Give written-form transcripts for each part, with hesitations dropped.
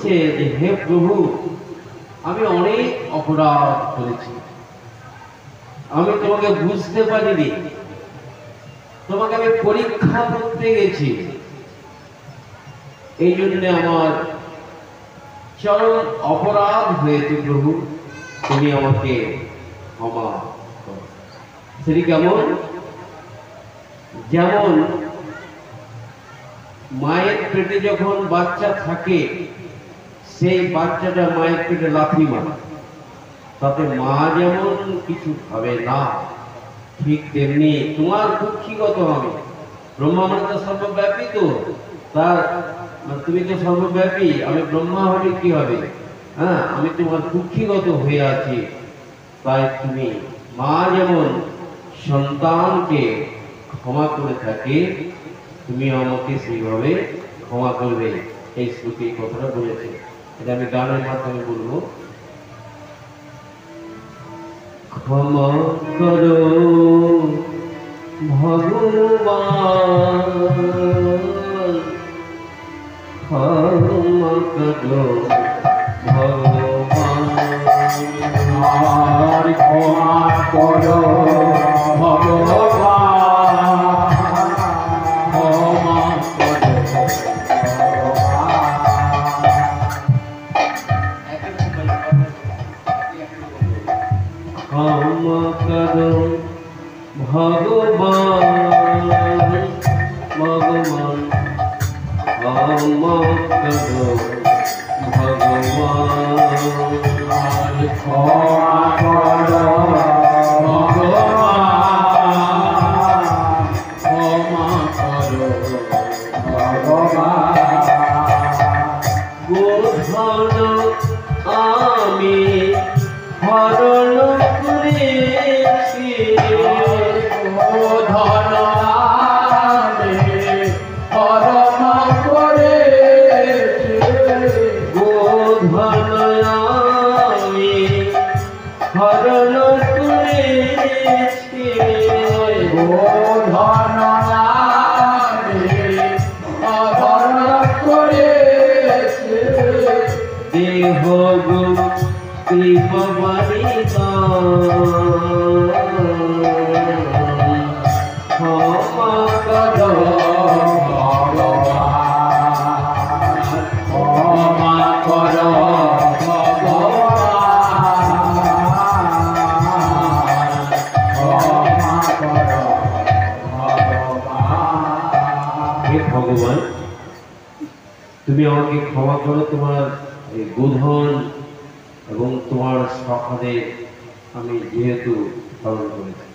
যে হে প্রভু, আমি অনেক অপরাধ করেছি, আমি তোমাকে বুঝতে পারিনি, তোমাকে আমি পরীক্ষা করতে গেছি, এই জন্য আমার চরম অপরাধ হয়েছে প্রভু, তুমি আমাকে ক্ষমা করো। সেটি কেমন? যেমন মায়ের পেটে যখন বাচ্চা থাকে, সেই বাচ্চাটা মায়ের পেটে লাথি মারে, তাতে মা যেমন কিছু ভাবে না, ঠিক তেমনি তোমার কুক্ষিগত হবে। ব্রহ্মা মানে তো সর্বব্যাপী, তো তার তুমি তো সর্বব্যাপী, আমি ব্রহ্মা হলে কি হবে? হ্যাঁ, আমি তোমার কুক্ষিগত হয়ে আছি। তাই তুমি মা যেমন সন্তানকে ক্ষমা করে থাকে, তুমি আমাকে সেইভাবে ক্ষমা করবে। এই শ্লোকে কথাটা বলেছে, এটা আমি গানের মাধ্যমে বলবো। ক্ষমা করো ভগবান, ক্ষমা করো ভগবান, আর ক্ষমা করো ভগবান, ক্ষমা করো ক্ষমা করো ভগবান, ভগবান ক্ষমা করো ভগবান, আর ক্ষমা করো ভগবান, ক্ষমা করো ভগবান। গোধন আমি হরণ করেছি, ধন আমি হরণ করেছি, গোধন আমি হরণ করেছি, ধন আমি হরণ করেছি, দেহ গো কৃপবাণী ক্ষমা করো ভগবান, ক্ষমা করো ভগবান, ক্ষমা করো ভগবান। হে ভগবান, তুমি আমাকে ক্ষমা করো, তোমার এই গোধন এবং তোমার সখাদের আমি যেহেতু পালন করেছি।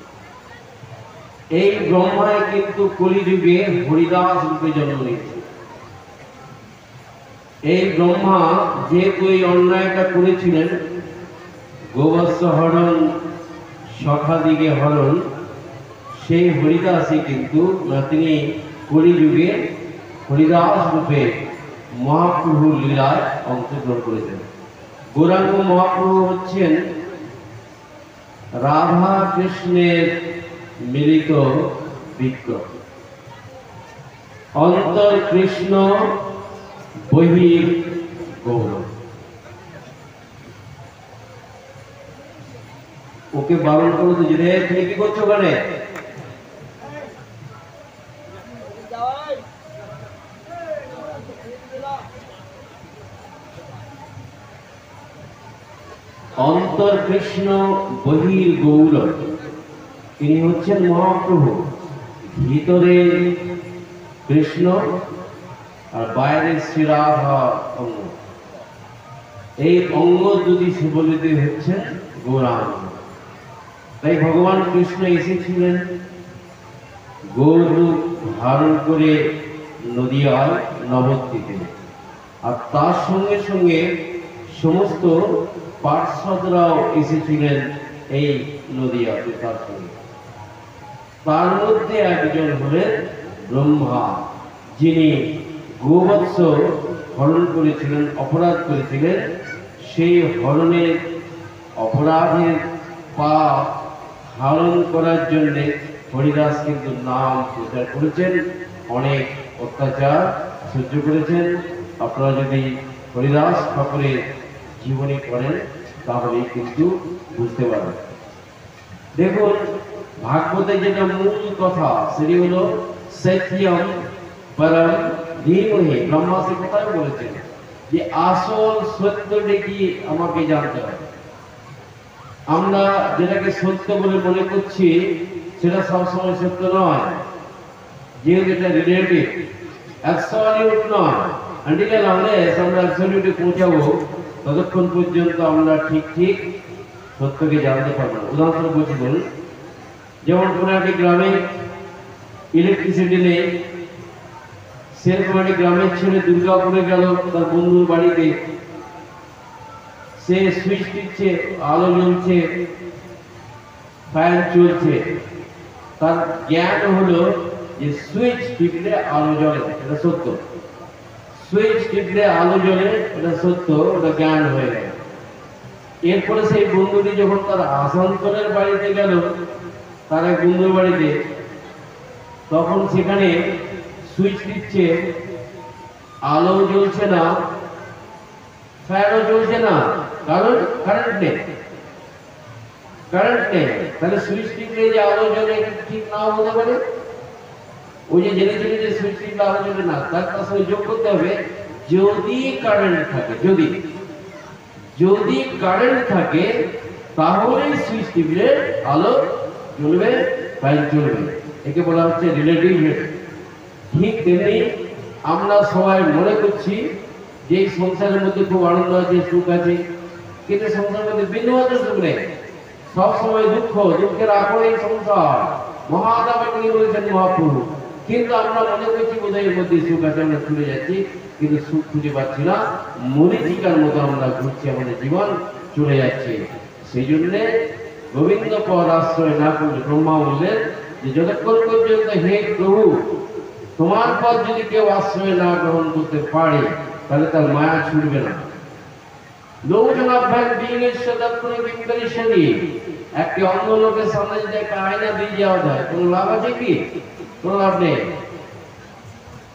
এই ব্রহ্মায় কিন্তু কলিযুগে হরিদাস রূপে জন্ম নিয়েছে। এই ব্রহ্মা যেহেতু এই অন্যায়টা করেছিলেন, গোবৎস হরণ, সখাদিগে হরণ, সেই হরিদাসই কিন্তু তিনি কলিযুগে হরিদাস রূপে মহাপ্রভুর লীলায় অংশগ্রহণ করেছেন। গৌরাঙ্গ মহাপ্রভু হচ্ছেন রাধা কৃষ্ণের মিলিত বিগ্রহ। অন্তর কৃষ্ণ, বহির গৌর। ওকে বারণ করো তো, যে তুমি কি করছো ওখানে? অন্তর কৃষ্ণ, বহির গৌর, তিনি হচ্ছেন মহাপ্রভু। ভিতরে কৃষ্ণ আর বাইরে শ্রীরাধা অঙ্গ, এই অঙ্গ দুটি সুবলিত হচ্ছেন গৌরাঙ্গ। তাই ভগবান কৃষ্ণ এসেছিলেন গৌর রূপ ধারণ করে নদিয়ায় নবদ্বীপে, আর তার সঙ্গে সঙ্গে সমস্ত পার্শ্বদরাও এসেছিলেন এই নদিয়াতে তার সঙ্গে। তার মধ্যে একজন হলেন ব্রহ্মা, যিনি গোবৎস হরণ করেছিলেন, অপরাধ করেছিলেন। সেই হরণের অপরাধের পাপ হরণ করার জন্যে হরিদাস কিন্তু নাম প্রচার করেছেন, অনেক অত্যাচার সহ্য করেছেন। আপনারা যদি হরিদাস ঠাকুরের জীবনী পড়েন, তাহলেই কিন্তু বুঝতে পারবেন। দেখুন, ভাগবতে যেটা মূল কথা সেটি হলো সত্যম পরম ধীমহি। ব্রহ্মা সে কথাই বলেছেন যে আসল সত্যটা কি আমাকে জানতে হবে। আমরা যেটাকে সত্য বলে মনে করছি সেটা সবসময় সত্য নয়, যেহেতু এটা রিলেটিভ, অ্যাবসলিউট নয়। আনটিল আনলেস আমরা অ্যাবসলিউটে পৌঁছাবো ততক্ষণ পর্যন্ত আমরা ঠিক সত্যকে জানতে পারবো না। উদাহরণস্বরূপ বলছি, বলুন, যেমন কোনো একটি গ্রামে ইলেকট্রিসিটি নেই, সেরকম একটি গ্রামের ছেলে দুর্গাপুরে গেল তার বন্ধুর বাড়িতে, সে সুইচ টিপছে, আলো জ্বলছে, ফ্যান চলছে, তার জ্ঞান হলো যে সুইচ টিপলে আলো জ্বলে, এটা সত্য। সুইচ টিপলে আলো জ্বলে, এটা সত্য, ওটা জ্ঞান হয়ে গেল। এরপরে সেই বন্ধুটি যখন তার আসানসোলের বাড়িতে গেল, তার এক বন্ধুর বাড়িতে, তখন সেখানে সুইচ টিপছে, আলো জ্বলছে না, ফ্যানও চলছে না, কারণ কারেন্ট নেই। তাহলে সুইচ টিপলে যে আলো জ্বলে এটা ঠিক নাও হতে পারে। ওই যে জেনে যে সুইচ টিপলে আলো জ্বলে না, তার সঙ্গে যোগ করতে হবে যদি কারেন্ট থাকে। যদি কারেন্ট থাকে তাহলে সুইচ টিপলে আলো জ্বলবে, ফ্যান চলবে। একে বলা হচ্ছে রিলেটিভ। ঠিক তেমনি আমরা সবাই মনে করছি যে এই সংসারের মধ্যে খুব আনন্দ আছে, সুখ আছে, কিন্তু সংসারের মধ্যে বিন্দুমাত্র সুখ নেই, সবসময় দুঃখ, দুঃখের আকরেই সংসার। মহাদাবাকে বলেছেন মহাপ্রভু। কিন্তু আমরা মনে করছি বোধহয় এর মধ্যে সুখ আছে, আমরা চলে যাচ্ছি, কিন্তু সুখ খুঁজে পাচ্ছি না। মরীচিকার মতো আমরা ঘুরছি, আমাদের জীবন চলে যাচ্ছে। সেই জন্যে গোবিন্দ পদ আশ্রয় না করলে, ব্রহ্মা বললেন যে যতক্ষণ পর্যন্ত হে প্রভু তোমার পদ যদি কেউ আশ্রয় না গ্রহণ করতে পারে তাহলে তার মায়া ছুটবে না। একটি অন্য লোকের সামনে যদি একটা আয়না দিয়ে যাওয়া যায়, কোন লাভ আছে কি? কোন লাভ নেই।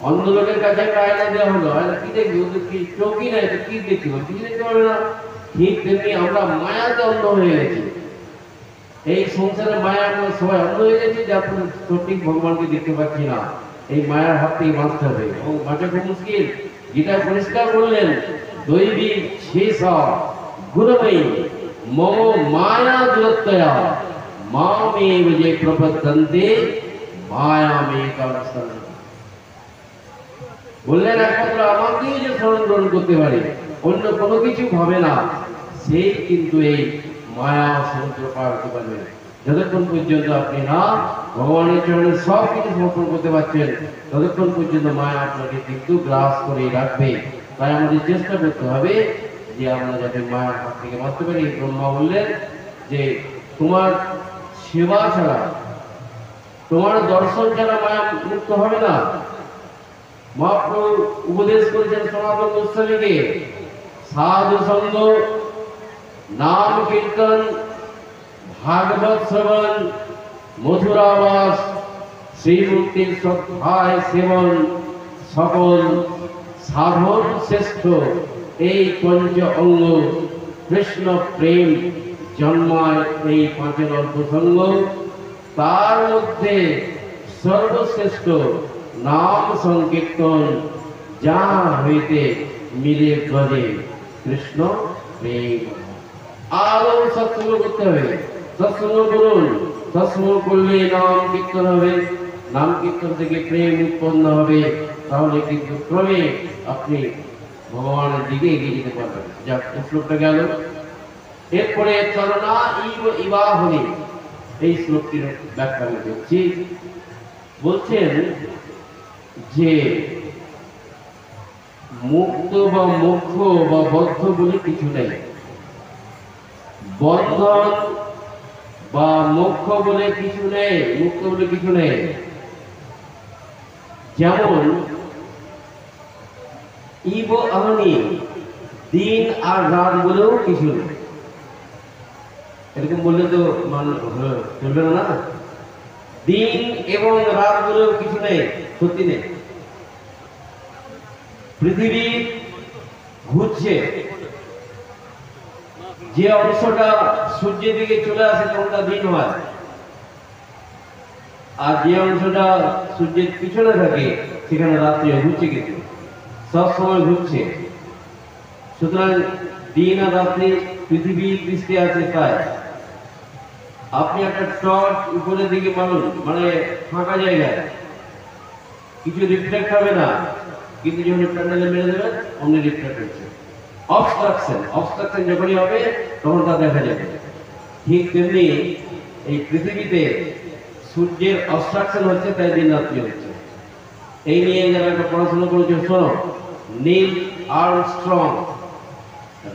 অন্য লোকের কাছে একটা আয়না দেওয়া হলো, আয়না কি দেখবি? ওদের কি চোখই নাই, তো কি দেখতে পারবে? কিছু দেখতে পারবে না। ঠিক তেমনি আমরা মায়াতে অন্ধ হয়ে গেছি। এই সংসারে মায়া আমরা সবাই অন্ধ হয়ে গেছি, যার ফলে সঠিক ভগবানকে দেখতে পাচ্ছি না। এই মায়ার হাত থেকে বাঁচতে হবে, এবং বাঁচা খুব মুশকিল। গীতা পরিষ্কার বললেন, দৈবিক শেষ গুণময়ী মম মায়া দূরত্বয়া মামেব যে প্রপদ্যন্তে মায়ামেকাংস্তং। বললেন একমাত্র আমাকেই যে শরণ গ্রহণ করতে পারে, অন্য কোনো কিছু ভাবে না, সেই কিন্তু এই মায়া সমুদ্র পার হতে পারবে। যতক্ষণ পর্যন্ত আপনি না ভগবানের চরণে সব কিছু সমর্পণ করতে পারছেন, ততক্ষণ পর্যন্ত মায়া আপনাকে কিন্তু গ্রাস করে রাখবে। তাই আমাদের চেষ্টা করতে হবে যে আমরা যাতে মায়ার হাত থেকে বাঁচতে পারি। ব্রহ্মা বললেন যে তোমার সেবা ছাড়া, তোমার দর্শন ছাড়া মায়া মুক্ত হবে না। মহাপ্রভু উপদেশ করেছেন সনাতন গোস্বামীকে, সাধু সঙ্গ, নাম কীর্তন, ভাগবত শ্রবণ, মথুরাবাস, শ্রীমূর্তির শ্রদ্ধায় সেবন, সকল সাধন শ্রেষ্ঠ এই পঞ্চ অঙ্গ। কৃষ্ণ প্রেম জন্মায় এই পাঁচের অল্প সঙ্গ, তার মধ্যে সর্বশ্রেষ্ঠ নাম সংকীর্তন, যা হইতে মিলে ব্রজে কৃষ্ণ প্রেম। আরো সৎসঙ্গ করতে হবে, সৎসঙ্গ করুন, সৎসঙ্গ করলে নাম কীর্তন হবে, নাম কীর্তন থেকে প্রেম উৎপন্ন হবে, তাহলে কিন্তু ক্রমে আপনি ভগবানের দিকে এগিয়ে যেতে পারবেন। যাক, শ্লোকটা গেল। এরপরে চরণা ইবা হলে এই শ্লোকটির ব্যাখ্যা আমি দেখছি। বলছেন যে মুক্ত বা মোক্ষ বা বদ্ধ বলে কিছু নেই, বন্ধন বা মোক্ষ বলে কিছু নেই, মুক্ত বলে কিছু নেই। যেমন ইব আহনি, দিন আর রাত বলেও কিছু নেই। এরকম বললে তো চলবে না। দিন এবং রাত বলেও কিছু নেই, সত্যি নেই। পৃথিবী ঘুরছে, যে অংশটা সূর্যের দিকে চলে আসে তখন তা দিন হয়, আর যে অংশটা সূর্যের পিছনে থাকে সেখানে রাত্রি ঘুরছে, কিন্তু সব সময় ঘুরছে। সুতরাং দিন আর রাত্রি পৃথিবীর পৃষ্ঠে আছে প্রায়। আপনি একটা টর্চ উপরের দিকে মারুন, মানে ফাঁকা জায়গায়, কিছু রিফ্লেক্ট হবে না, কিন্তু যখন প্যান্ডেলে মেরে দেবেন অমনি রিফ্লেক্ট হচ্ছে। অবস্ট্রাকশন যখনই হবে তখন তা দেখা যাবে। ঠিক তেমনি এই পৃথিবীতে সূর্যের অবস্ট্রাকশন হচ্ছে, তাই দিন রাত্রি হচ্ছে। এই নিয়ে যারা একটা পড়াশোনা করেছে শোনো, নীল আর্মস্ট্রং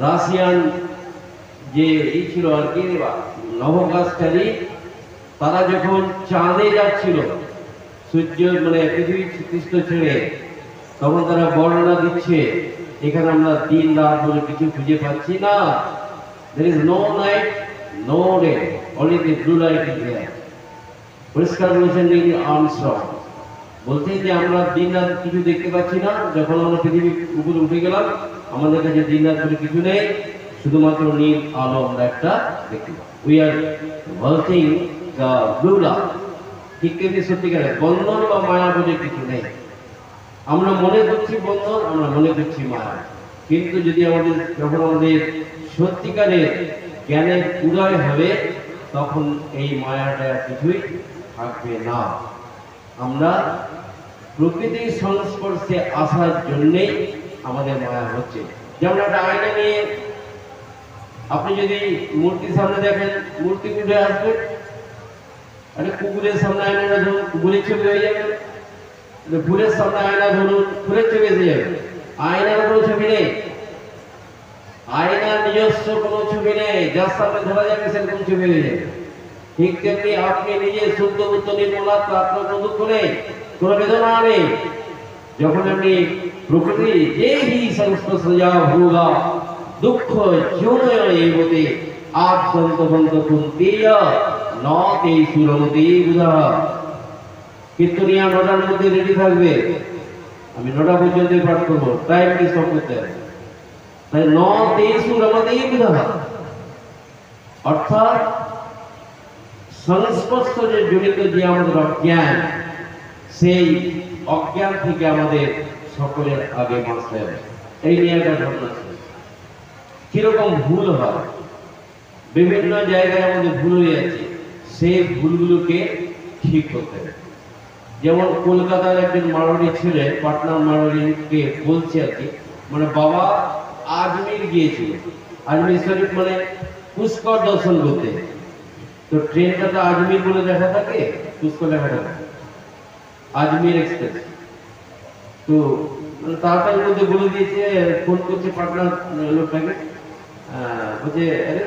রাশিয়ান যে এই ছিল আর কি নভোগাসচারী, তারা যখন চাঁদে যাচ্ছিল সূর্য মানে পৃথিবীর পৃষ্ঠ ছেড়ে, তখন তারা বর্ণনা দিচ্ছে এখানে আমরা দিন রাত বলে কিছু খুঁজে পাচ্ছি না। there is no night no day, only the blue light is there। পরিষ্কার বলেছেন নীল আর্মস্ট্রং, বলছেন যে আমরা দিন রাত কিছু দেখতে পাচ্ছি না। যখন আমরা পৃথিবীর উপরে উঠে গেলাম আমাদের কাছে দিন রাত বলে কিছু নেই, শুধুমাত্র নীল আলো আমরা একটা দেখতে পাই। We are watching the blue light. ঠিক তেমনি সত্যিকারের বন্ধন বা মায়া বলে কিছু নেই। আমরা মনে করছি বন্ধন, আমরা মনে করছি মায়া, কিন্তু যদি আমাদের যখন আমাদের সত্যিকারের জ্ঞানের উদয় হবে তখন এই মায়াটা কিছুই থাকবে না। আমরা প্রকৃতির সংস্পর্শে আসার জন্যেই আমাদের মায়া হচ্ছে। যেমন একটা আয়না নিয়ে আপনি যদি মূর্তির সামনে দেখেন, মূর্তি উঠে আসবে, আরে কুকুরের সামনে আয়নাটা ধরুন, কুকুরের ছবি হয়ে যাবে। ফুলের সামনে আয়না ধরুন, ফুলের ছবি এসে যাবে। আয়নার কোনো ছবি নেই, আয়নার নিজস্ব কোনো ছবি নেই, যার সামনে ধরা যাবে সেরকম ছবি হয়ে যাবে। ঠিক তেমনি আপনি নিজে শুদ্ধ বুদ্ধ নির্মলাত্মা, আপনার কোনো দুঃখ নেই, কোনো বেদনা নেই। যখন আপনি প্রকৃতি যে হি সংস্পর্শ যা হোগা দুঃখ জীবনয় এই মতে আদন্ত কুন্তিয়া ন তে সুরমতি বুধা। কীর্তনিয়া 9টার মধ্যে রেডি থাকবে, আমি 9টা পর্যন্ত পাঠ করবো, টাইম কি সব করতে হবে। তাই ন তে সুরমতি বুধা, অর্থাৎ সংস্পর্শে জড়িত যে আমাদের অজ্ঞান, সেই অজ্ঞান থেকে আমাদের সকলের আগে বাঁচতে হবে। এই নিয়ে একটা ঘটনা ছিল, কিরকম ভুল হয়, বিভিন্ন জায়গায় আমাদের ভুল হয়ে যাচ্ছে, সেই ভুলগুলোকে ঠিক করতে হবে। যেমন কলকাতার একজন মারোয়াড়ি ছেলে, পাটনার মারোয়াড়িকে বলছে আর কি, মানে বাবা আজমির গিয়েছিল, আজমির শরীফ মানে পুষ্কর দর্শন করতে। তো ট্রেনটা তো আজমির বলে দেখা থাকে, পুষ্কর লেখা থাকে, আজমির এক্সপ্রেস। তো তাড়াতাড়ির মধ্যে বলে দিয়েছে, ফোন করছে পাটনার লোকটাকে, বলছে আরে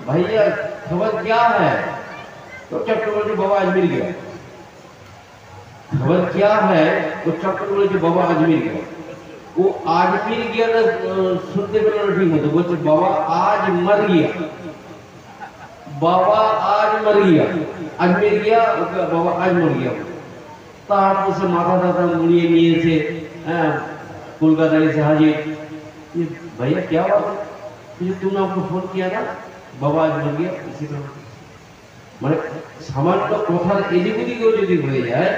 ভাইয়া খবর क्या है? तो चक्कर बोले बाबा अजमेर गया। खबर क्या है? तो चक्कर बोले बाबा अजमेर गया। वो अजमेर गया ना सुनते पेल ना ठीक मतो, बोलছে बाबा आज मर गया, बाबा आज मर गया, अजमेर गया बाबा आज मर गया। तारপর সে মাথা টাথা মুড়িয়ে নিয়েছে, হ্যাঁ কলকাতা এসে হাজির। भैया क्या बात है? तुमने हमको फोन किया ना, बाबा आज मर गया। इसी तरह মানে সামান্য কথার এদিক ওদিকেও যদি হয়ে যায়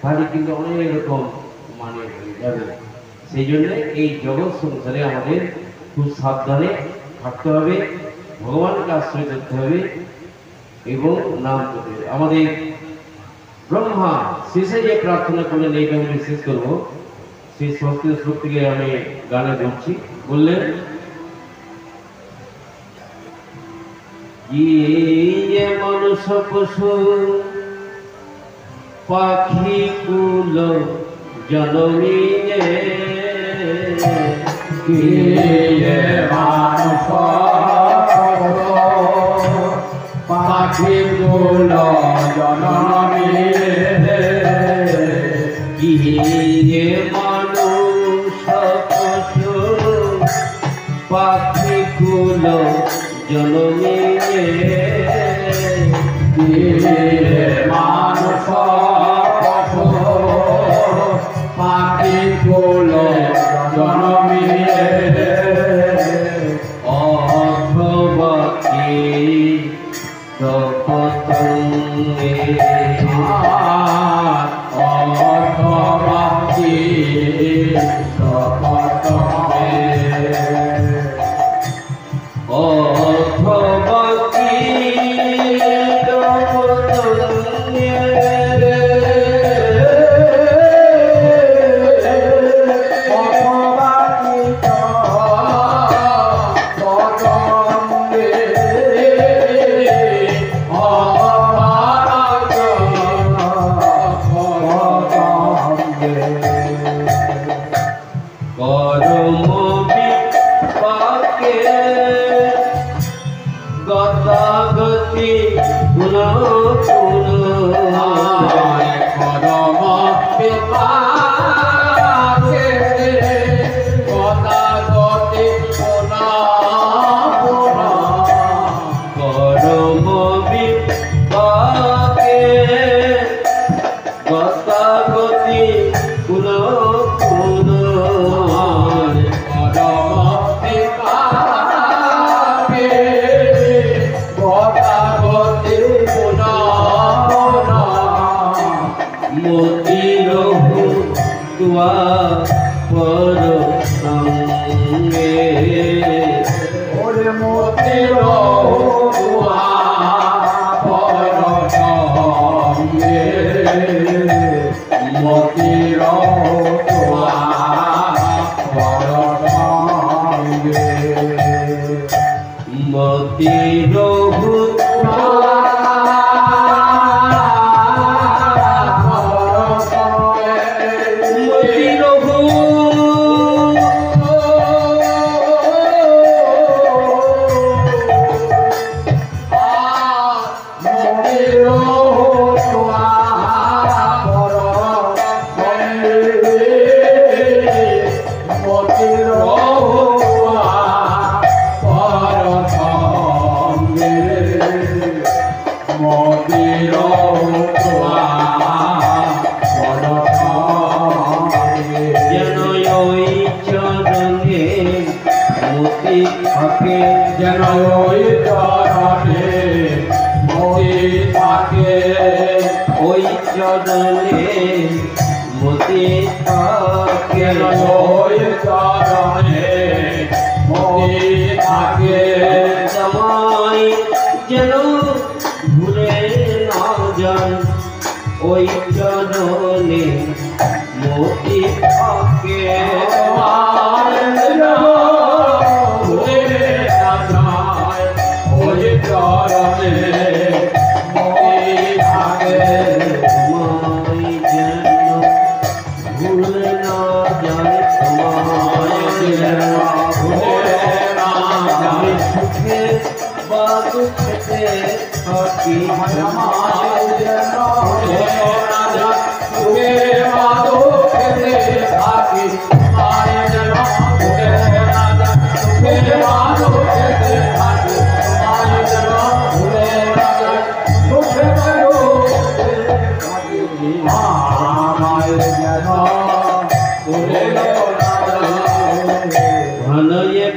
তাহলে কিন্তু অনেক রকম মানে হয়ে যাবে। সেই জন্য এই জগৎ সংসারে আমাদের খুব সাবধানে থাকতে হবে, ভগবানকে আশ্রয় করতে হবে এবং নাম করতে হবে। আমাদের ব্রহ্মা শেষে যে প্রার্থনা করলেন, এইটা আমি শেষ করবো, সেই সংস্কৃত শ্লোক থেকে আমি গানে বলছি। বললেন ये मनुष्य पशु पाखी कुल जनमिने, ये मानुष पाखी कुल जनमिने, ये मनुष्य पशु पाखी कुल जनमिने, मानुष पशु पाखी कुल जनमिने, থাকে গতাগতি গুণ পরম বিপাকে গতাগতি গুণ পরম বিপাকে গতাগতি গুণ मोतीर हुआ पर संगे मोतीर हुआ पर संगे मोतीर हुआ पर संगे मोतीर যেন ওই চরণে মতি থাকে ওই চরণে মতি থাকে যেন ওই চরণে মতি থাকে জামাই যেন ভুলে না যায় ওই চরণে মতি থাকে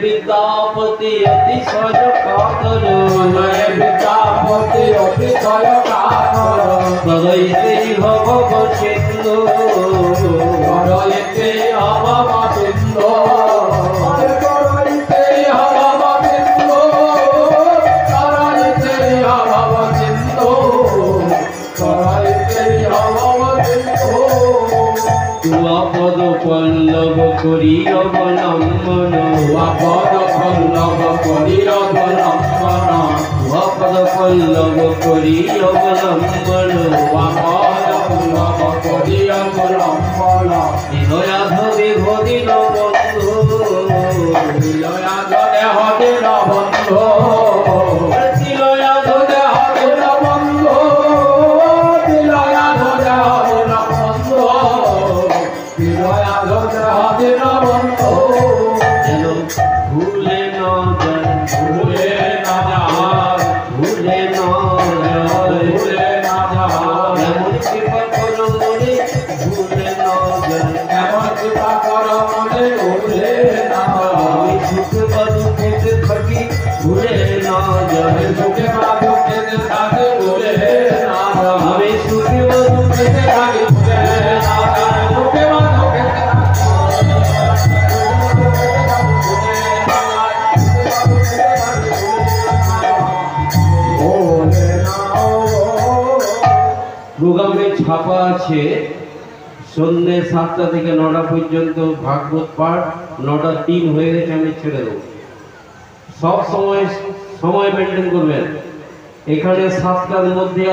विद्यापति अतिशय कातर विद्यापति अतिशय कातर करैते भव सिंधु करैते अभव सिंधु करैते अभव सिंधु करैते अभव सिंधु करैते अभव सिंधु तुआ पद पल्लव करी अवलंबन पद पल्लव करी अवलंबन पद पल्लव करी अवलंबन पद पल्लव करी अवलंबन हृदयाधरे हरिण बंधु हृदयाधरे हरिण बंधु हृदयाधरे हरिण बंधु हृदयाधरे हरिण बंधु हृदयाधरे हरिण बंधु भूले न भूले न भूले न भूले न एमन कृपा करो मोरे भूले न एमन कृपा करो मोरे भूले न আমি সুখে বা দুঃখেতে থাকি ভুলে না যায় सुखे बा दुखे थाके भूले न আমি সুখে বা দুঃখেতে থাকি भूले न सुखे बा दुखे প্রোগ্রামে ছাপা আছে সন্ধ্যে 7টা থেকে 9টা পর্যন্ত ভাগবত পাঠ 9টা 3 হয়ে গেছে আমি ছেড়ে দেবো সব সময় মেনটেন করবেন এখানে 7টার মধ্যে